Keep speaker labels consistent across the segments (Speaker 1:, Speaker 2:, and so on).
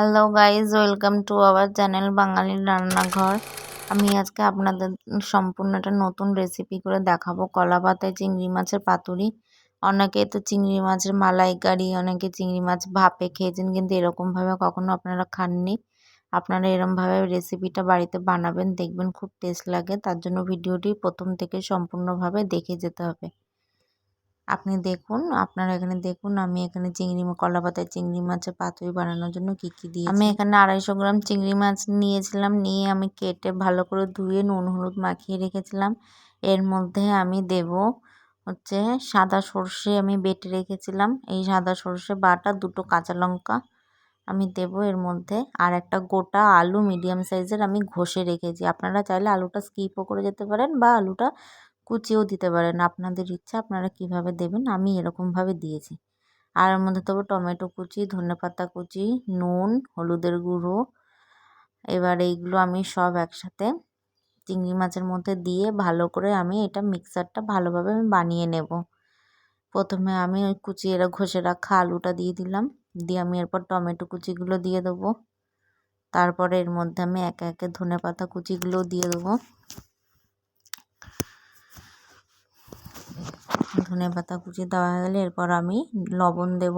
Speaker 1: Hello guys, welcome to our channel বাঙালির রান্নাঘর। আমি আজকে আপনাদের সম্পূর্ণ একটা নতুন রেসিপি করে দেখাবো। কলা পাতায় চিংড়ি মাছের পাতুরি। অনেকে তো চিংড়ি মাছের মালাইকারি, অনেকে চিংড়ি মাছ ভাপে খেয়েছেন, কিন্তু এরকমভাবে কখনো আপনারা খাননি। আপনারা এরকমভাবে রেসিপিটা বাড়িতে বানাবেন, দেখবেন খুব টেস্ট লাগে। তার জন্য ভিডিওটি প্রথম থেকে সম্পূর্ণভাবে দেখে যেতে হবে। আপনি দেখুন, আপনারা এখানে দেখুন, আমি এখানে কলা পাতায় চিংড়ি মাছের পাতুরি বানানোর জন্য কি দিয়েছি। আমি এখানে 250 গ্রাম চিংড়ি মাছ নিয়েছিলাম, নিয়ে আমি কেটে ভালো করে ধুয়ে নুন হলুদ মাখিয়ে রেখেছিলাম। এর মধ্যে আমি দেব হচ্ছে সাদা সর্ষে, আমি বেটে রেখেছিলাম। এই সাদা সর্ষে বাটা, 2টো কাঁচা লঙ্কা আমি দেব এর মধ্যে। আর একটা গোটা আলু মিডিয়াম সাইজের আমি ঘষে রেখেছি। আপনারা চাইলে আলুটা স্কিপও করে যেতে পারেন বা আলুটা কুচিও দিতে পারেন, আপনাদের ইচ্ছা আপনারা কিভাবে দেবেন। আমি এরকমভাবে দিয়েছি। আর এর মধ্যে দেবো টমেটো কুচি, ধনেপাতা কুচি, নুন, হলুদের গুঁড়ো। এবার এইগুলো আমি সব একসাথে চিংড়ি মাছের মধ্যে দিয়ে ভালো করে আমি এটা মিক্সারটা ভালোভাবে আমি বানিয়ে নেব। প্রথমে আমি ওই ঘষে রাখা আলুটা দিয়ে দিলাম, দিয়ে আমি এরপর টমেটো কুচিগুলো দিয়ে দেবো। তারপরে এর মধ্যে আমি একে একে ধনেপাতা কুচিগুলো দিয়ে দেবো। ধনেপাতা কুচি দেওয়া হয়ে গেলে এরপর আমি লবণ দেব।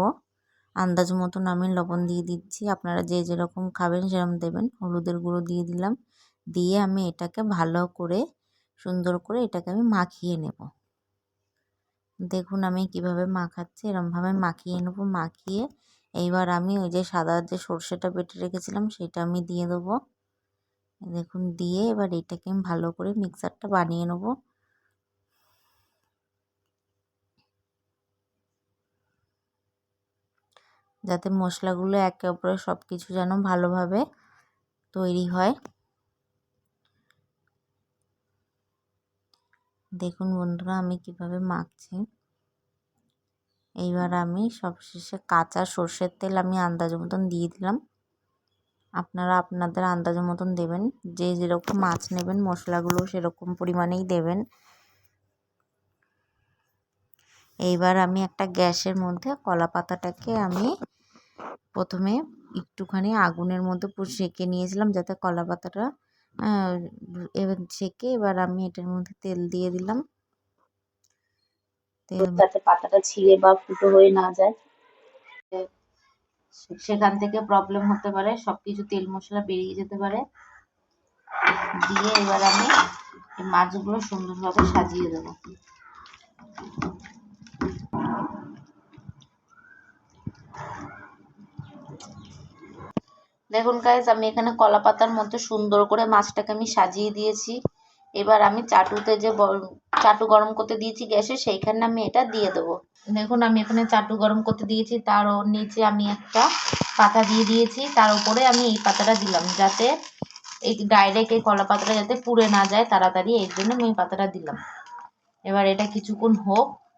Speaker 1: আন্দাজ মতন আমি লবণ দিয়ে দিচ্ছি, আপনারা যে যেরকম খাবেন সেরকম দেবেন। হলুদের গুঁড়ো দিয়ে দিলাম, দিয়ে আমি এটাকে ভালো করে সুন্দর করে এটাকে আমি মাখিয়ে নেব। দেখুন আমি কিভাবে মাখাচ্ছি, এরকমভাবে মাখিয়ে নেব। মাখিয়ে এইবার আমি ওই যে সাদা যে সর্ষেটা বেটে রেখেছিলাম সেটা আমি দিয়ে দেবো। দেখুন, দিয়ে এবার এটাকে আমি ভালো করে মিক্সারটা বানিয়ে নেব। যাতে মশলাগুলো একে অপরে সব কিছু যেন ভালোভাবে তৈরি হয়। দেখুন বন্ধুরা আমি কিভাবে মাখছি। এইবার আমি সবশেষে কাঁচা সর্ষের তেল আমি আন্দাজ মতন দিয়ে দিলাম। আপনারা আপনাদের আন্দাজ মতন দেবেন, যে যেরকম মাছ নেবেন মশলাগুলো সেরকম পরিমাণেই দেবেন। এইবার আমি একটা গ্যাসের মধ্যে কলা পাতাটাকে আমি প্রথমে একটুখানি আগুনের মধ্যে সেঁকে নিয়েছিলাম, যাতে কলা পাতাটা এবার সেঁকে এবার আমি এটার মধ্যে তেল দিয়ে দিলাম, যাতে পাতাটা ছিঁড়ে বা ফুটো হয়ে না যায়, সেখান থেকে প্রবলেম হতে পারে, সবকিছু তেল মশলা বেরিয়ে যেতে পারে। দিয়ে এবার আমি এই মাছগুলো সুন্দরভাবে সাজিয়ে দেবো। দেখুন গাইজ, আমি এখানে কলা পাতার মধ্যে সুন্দর করে মাছটাকে আমি সাজিয়ে দিয়েছি। এবার আমি চাটুতে যে চাটু গরম করতে দিয়েছি গ্যাসে, সেইখানে আমি এটা দিয়ে দেবো। দেখুন আমি এখানে চাটু গরম করতে দিয়েছি, তার নিচে আমি একটা পাতা দিয়ে দিয়েছি, তার উপরে আমি এই পাতাটা দিলাম, যাতে এই ডাইরেক্ট এই কলা পাতাটা যাতে পুড়ে না যায় তাড়াতাড়ি, এই জন্য আমি এই পাতাটা দিলাম। এবার এটা কিছুক্ষণ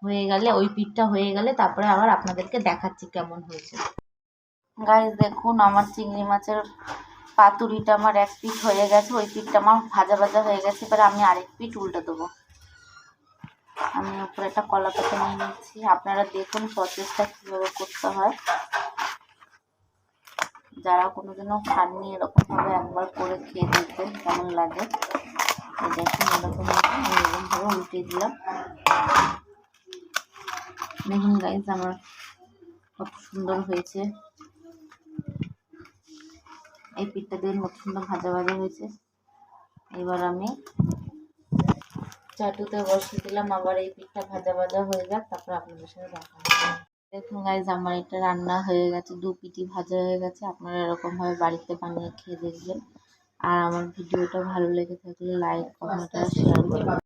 Speaker 1: হয়ে গেলে, ওই পিঠটা হয়ে গেলে তারপরে আবার আপনাদেরকে দেখাচ্ছি কেমন হয়েছে। গাইস দেখুন, আমার চিংড়ি মাছের পাতুরিটা আমার এক পিঠ হয়ে গেছে, ওই পিঠটা আমার ভাজা ভাজা হয়ে গেছে। এবার আমি আরেক পিঠ উল্টে দেবো। আমি উপরে একটা কলা পাতা নিয়ে নিচ্ছি। আপনারা দেখুন প্রসেসটা কীভাবে করতে হয়। যারা কোনোদিনও খাননি এরকমভাবে একবার করে খেয়ে দেখবেন কেমন লাগে। দেখুন এরকমভাবে উল্টে দিলাম। দেখুন গাইস আমার কত সুন্দর হয়েছে। এই পিঠটা দিয়ে কত সুন্দর ভাজা ভাজা হয়েছে। এবার আমি চাটুতে বসিয়ে দিলাম, আবার এই পিঠটা ভাজা ভাজা হয়ে যাক, তারপর আপনাদের সাথে দেখা হবে। দেখুন গাইজ আমার এটা রান্না হয়ে গেছে, 2 পিঠই ভাজা হয়ে গেছে। আপনারা এরকমভাবে বাড়িতে বানিয়ে খেয়ে দেখবেন। আর আমার ভিডিওটা ভালো লেগে থাকলে লাইক, কমেন্ট আর শেয়ার করবেন।